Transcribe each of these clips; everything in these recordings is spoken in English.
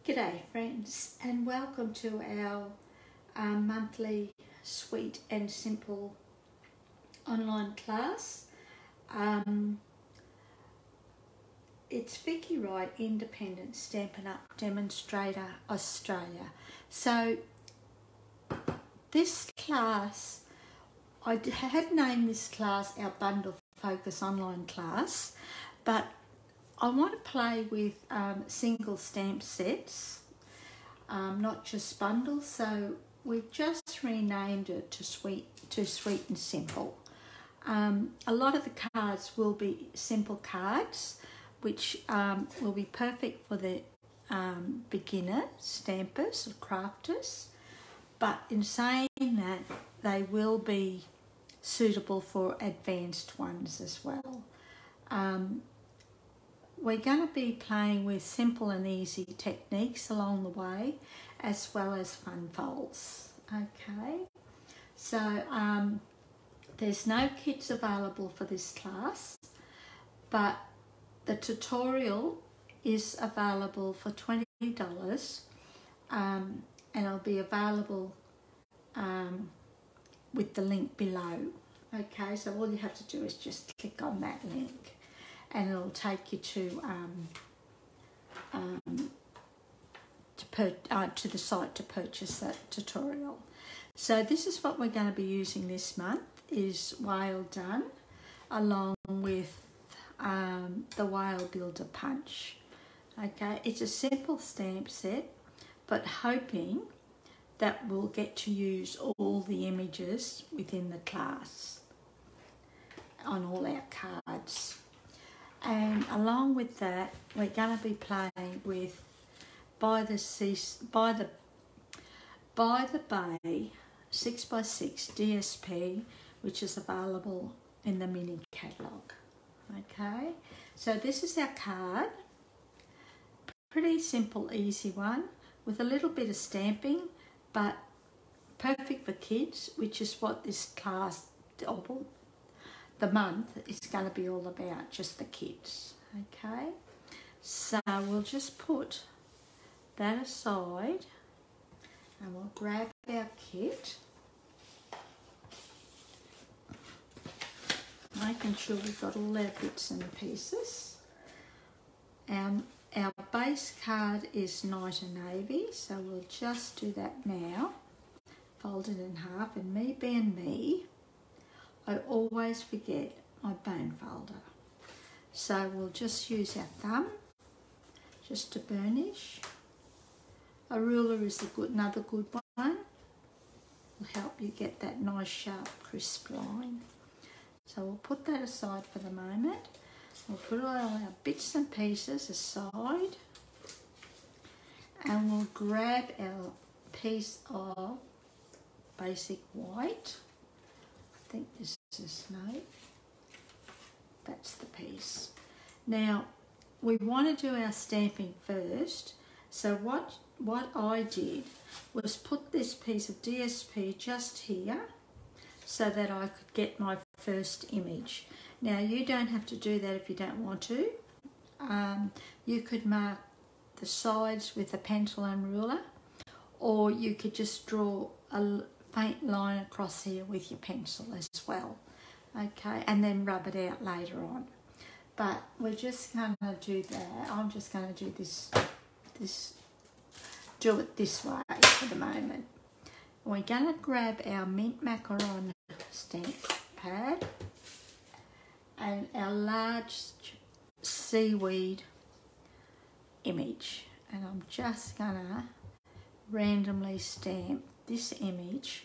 G'day friends, and welcome to our monthly sweet and simple online class. It's Vickywright, Independent Stampin' Up Demonstrator, Australia. So this class, I had named this class our Bundle Focus online class, but I want to play with single stamp sets, not just bundles, so we've just renamed it to Sweet and Simple. A lot of the cards will be simple cards, which will be perfect for the beginner stampers or crafters, but in saying that, they will be suitable for advanced ones as well. We're going to be playing with simple and easy techniques along the way, as well as fun folds. Okay, so there's no kits available for this class, but the tutorial is available for $20, and it'll be available with the link below. Okay, so all you have to do is just click on that link, and it'll take you to the site to purchase that tutorial. So this is what we're going to be using this month, is Whale Done, along with the Whale Builder Punch. Okay, it's a simple stamp set, but hoping that we'll get to use all the images within the class on all our cards. And along with that, we're going to be playing with By the Bay 6x6 DSP, which is available in the mini catalogue. Okay, so this is our card. Pretty simple, easy one with a little bit of stamping, but perfect for kids, which is what this class, the month, is going to be all about, just the kids. Okay, so we'll just put that aside and we'll grab our kit, making sure we've got all our bits and pieces. Our base card is Night and Navy, so we'll just do that now, fold it in half, and me being me, I always forget my bone folder. So we'll just use our thumb just to burnish. A ruler is another good one. Will help you get that nice sharp crisp line. So we'll put that aside for the moment. We'll put all our bits and pieces aside, and we'll grab our piece of basic white. I think this is that's the piece. Now we want to do our stamping first, so what I did was put this piece of DSP just here so that I could get my first image. Now you don't have to do that if you don't want to. You could mark the sides with a pencil and ruler, or you could just draw a faint line across here with your pencil as well. Okay, and then rub it out later on. But we're just going to do that. I'm just going to do do it this way for the moment. We're going to grab our mint macaron stamp pad and our large seaweed image, and I'm just going to randomly stamp this image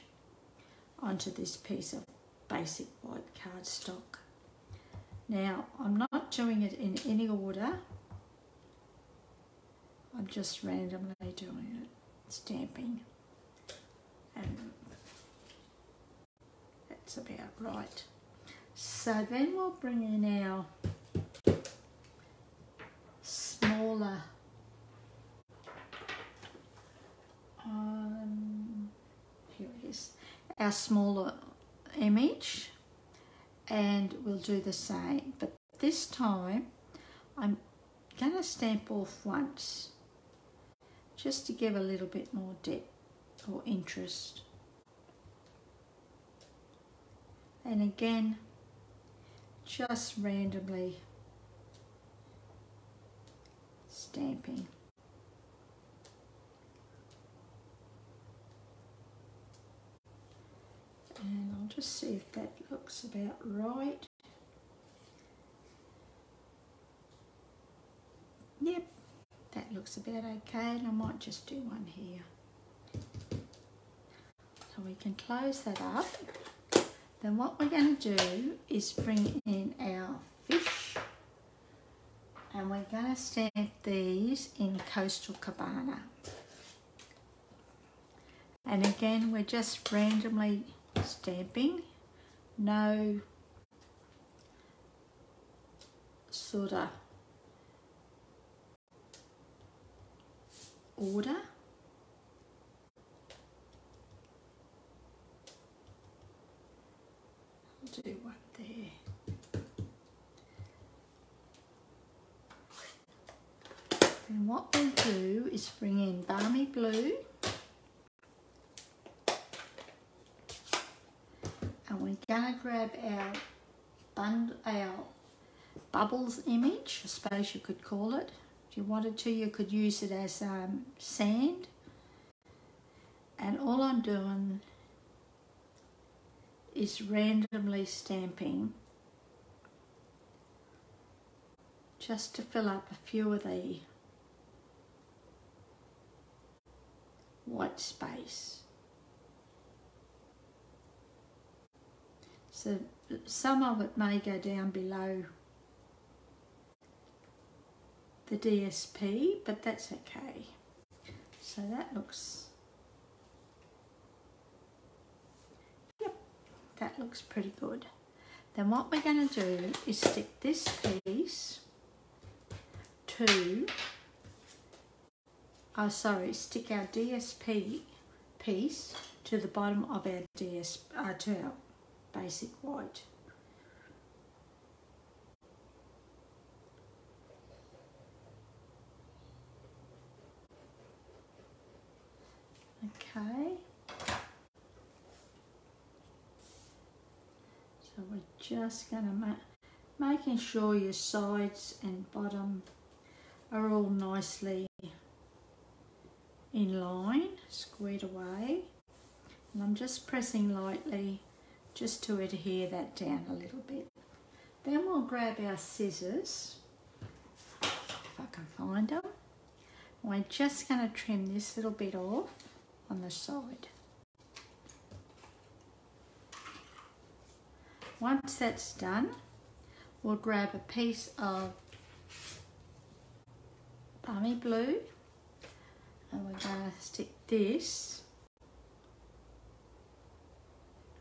onto this piece of basic white cardstock. Now I'm not doing it in any order, I'm just randomly doing it, stamping, and that's about right. So then we'll bring in our smaller here it is, our smaller image, and we'll do the same, but this time I'm going to stamp off once just to give a little bit more depth or interest. And again, just randomly stamping. And I'll just see if that looks about right. Yep, that looks about okay, and I might just do one here. So we can close that up. Then what we're going to do is bring in our fish, and we're going to stamp these in Coastal Cabana. And again, we're just randomly stamping, no sort of order. I'll do one there. And what we'll do is bring in Balmy blue, and we're going to grab our bubbles image, I suppose you could call it. If you wanted to, you could use it as sand. And all I'm doing is randomly stamping just to fill up a few of the white space. So some of it may go down below the DSP, but that's okay. So that looks, yep, that looks pretty good. Then what we're going to do is stick this piece to, stick our DSP piece to the bottom of our to our basic white. Okay. So we're just going to making sure your sides and bottom are all nicely in line, squared away. And I'm just pressing lightly just to adhere that down a little bit. Then we'll grab our scissors, if I can find them. We're just going to trim this little bit off on the side. Once that's done, we'll grab a piece of Balmy blue, and we're going to stick this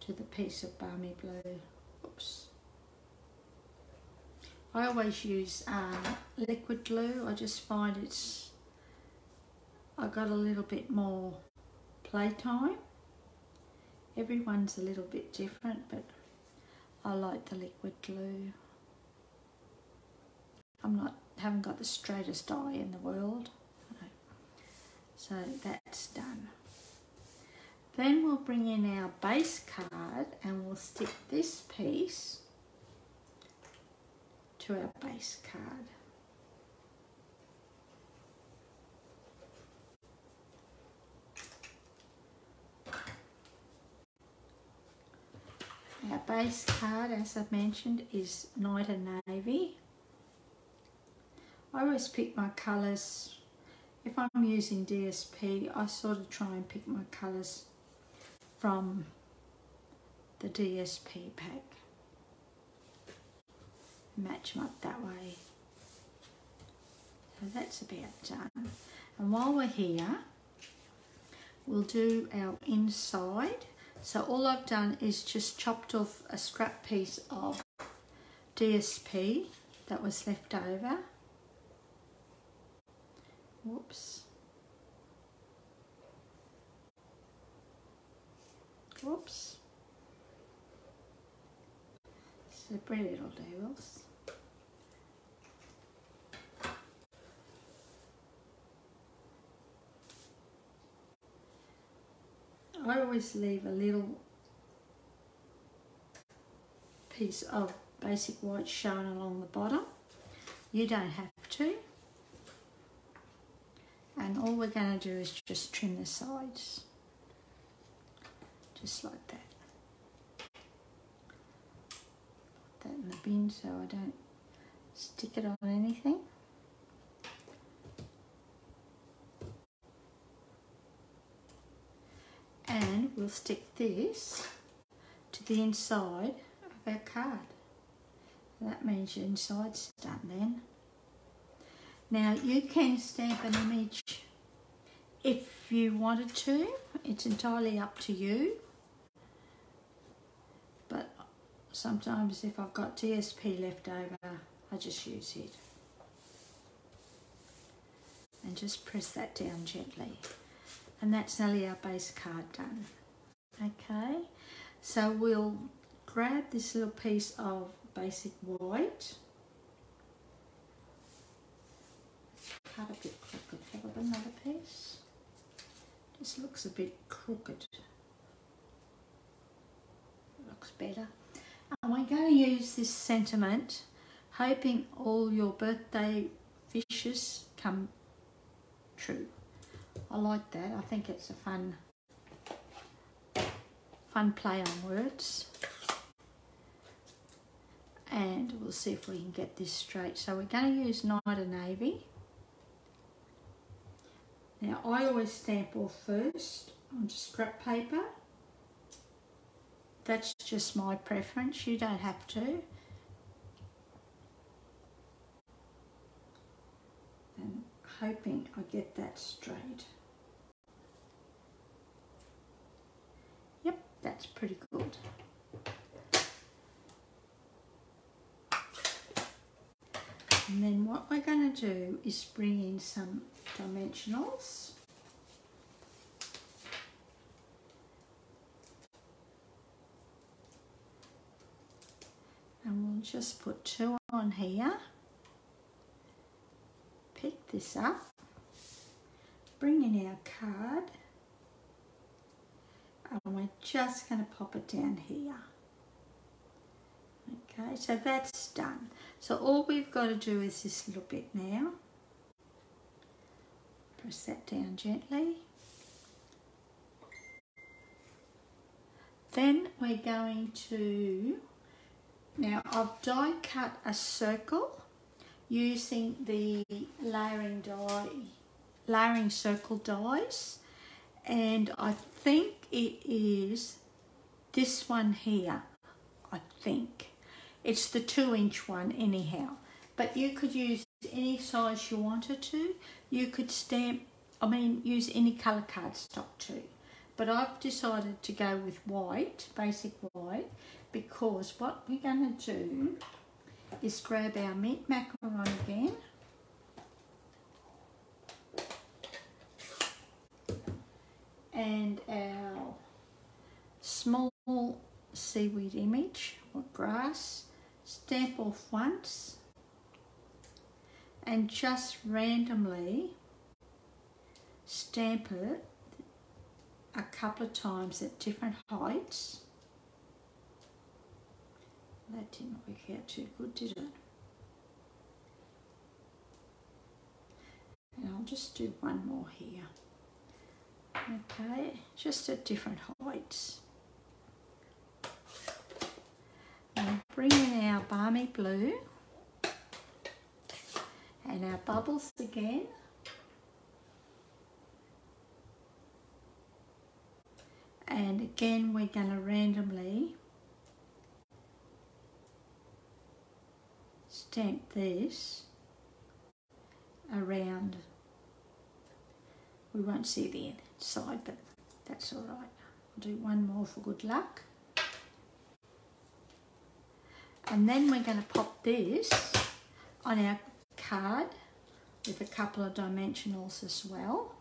to the piece of Balmy blue. Oops. I always use liquid glue. I just find I got a little bit more playtime. Everyone's a little bit different, but I like the liquid glue. Haven't got the straightest eye in the world. So that's done. Then we'll bring in our base card and we'll stick this piece to our base card. Our base card, as I've mentioned, is Night and Navy. I always pick my colours, if I'm using DSP, I sort of try and pick my colours from the DSP pack. Match them up that way. So that's about done. And while we're here, we'll do our inside. So all I've done is just chopped off a scrap piece of DSP that was left over. Whoops. Whoops. Slippery little devils. I always leave a little piece of basic white showing along the bottom. You don't have to. And all we're going to do is just trim the sides. Just like that. Put that in the bin so I don't stick it on anything. And we'll stick this to the inside of our card. That means your inside's done then. Now you can stamp an image if you wanted to. It's entirely up to you. But sometimes if I've got DSP left over, I just use it. And just press that down gently. And that's nearly our base card done. Okay, so we'll grab this little piece of basic white. Cut a bit crooked. Have another piece. This looks a bit crooked. Looks better. And we're going to use this sentiment, hoping all your birthday wishes come true. I like that. I think it's a fun play on words. And we'll see if we can get this straight. So we're going to use Night of Navy. Now I always stamp off first on scrap paper. That's just my preference. You don't have to. And hoping I get that straight. Yep, that's pretty good. And then what we're going to do is bring in some dimensionals. And we'll just put 2 on here. Pick this up. Bring in our card. And we're just going to pop it down here. Okay, so that's done. So all we've got to do is this little bit now. Press that down gently. Then we're going to, now I've die cut a circle using the layering circle dies, and I think it is this one here, I think. It's the 2-inch one anyhow, but you could use any size you wanted to. You could use any colour cardstock too. But I've decided to go with white, basic white, because what we're going to do is grab our mint macaron again. And our small seaweed image or grass. Stamp off once and just randomly stamp it a couple of times at different heights. That didn't work out too good, did it? And I'll just do one more here. Okay, just at different heights. And bring in our Balmy blue and our bubbles again. And again, we're going to randomly stamp this around. We won't see the inside, but that's all right. I'll do one more for good luck. And then we're going to pop this on our card with a couple of dimensionals as well.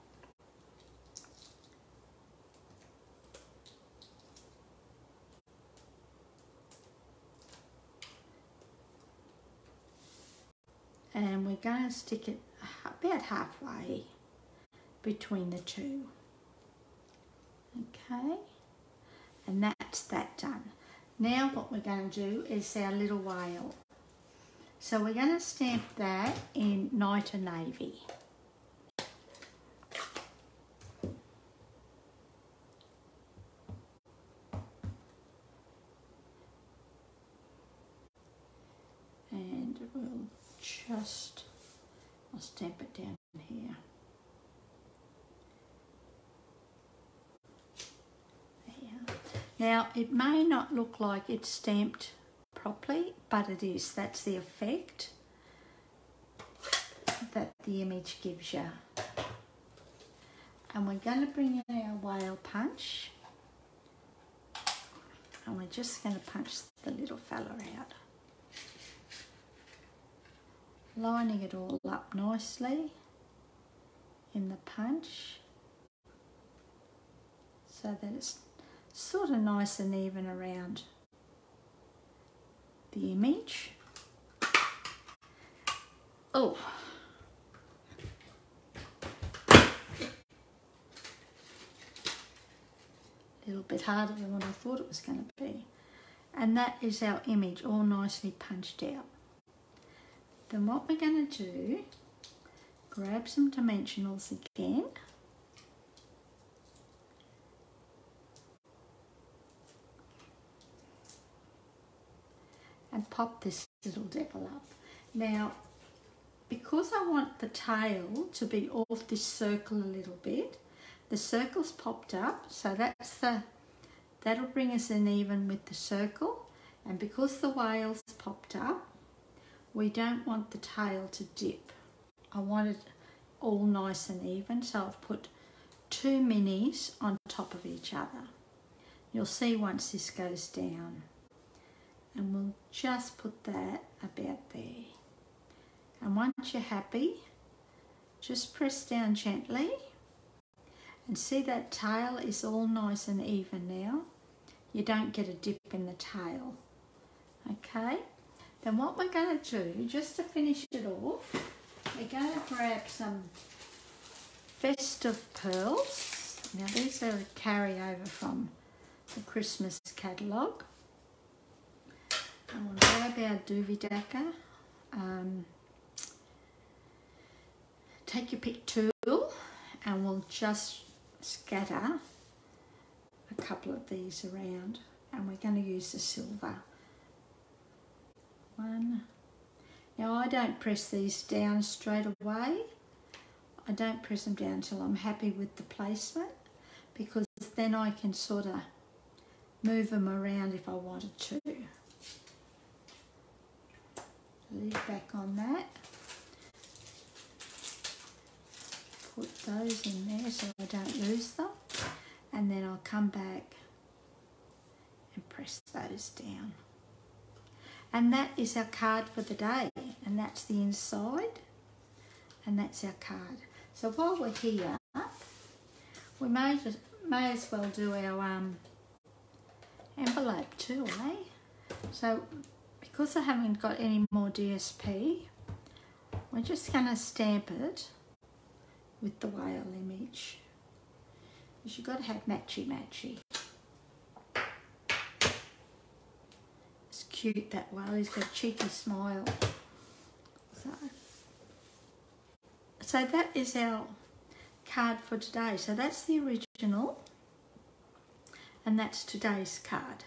And we're going to stick it about halfway between the two. Okay, and that's that done. Now what we're going to do is our little whale. So we're going to stamp that in Niter Navy. And we'll just, I'll stamp it down here. There. Now it may not look like it's stamped properly, but it is. That's the effect that the image gives you. And we're going to bring in our whale punch, and we're just going to punch the little fella out, lining it all up nicely in the punch so that it's sort of nice and even around the image. Oh, a little bit harder than what I thought it was going to be. And that is our image all nicely punched out. Then what we're going to do, grab some dimensionals again, and pop this little devil up. Now, because I want the tail to be off this circle a little bit, the circle's popped up, so that'll bring us in even with the circle. And because the whale's popped up, we don't want the tail to dip. I want it all nice and even, so I've put two minis on top of each other. You'll see once this goes down. And we'll just put that about there. And once you're happy, just press down gently. And see that tail is all nice and even now. You don't get a dip in the tail. Okay? Then what we're going to do, just to finish it off, we're going to grab some festive pearls. Now these are a carryover from the Christmas catalogue. And we'll grab our Doovidacca. Take your pick tool and we'll just scatter a couple of these around, and we're going to use the silver one. Now I don't press these down straight away. I don't press them down until I'm happy with the placement, because then I can sort of move them around if I wanted to. Lid back on that. Put those in there so I don't lose them, and then I'll come back and press those down. And that is our card for the day, and that's the inside, and that's our card. So while we're here, we may as well do our envelope too, eh? So because I haven't got any more DSP, we're just going to stamp it with the whale image, because you've got to have matchy. It's cute, that whale. He's got a cheeky smile. So that is our card for today. So that's the original, and that's today's card.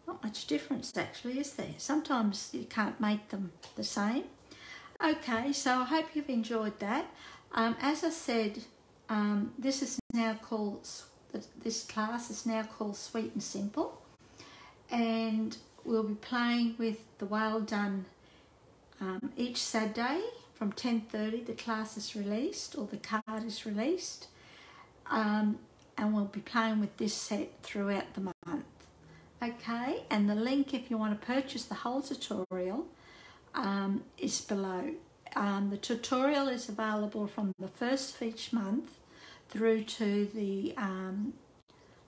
Not much difference actually, is there? Sometimes you can't make them the same. Okay, so I hope you've enjoyed that. As I said, this is now called, this class is now called Sweet and Simple, and we'll be playing with the whale done each Saturday from 10:30. The class is released, or the card is released, and we'll be playing with this set throughout the month. Okay, and the link if you want to purchase the whole tutorial is below. The tutorial is available from the 1st of each month through to the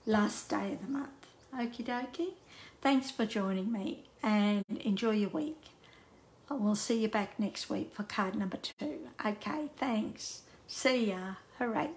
last day of the month. Okie dokie. Thanks for joining me, and enjoy your week. We'll see you back next week for card number 2. Okay, thanks. See ya. Hooray.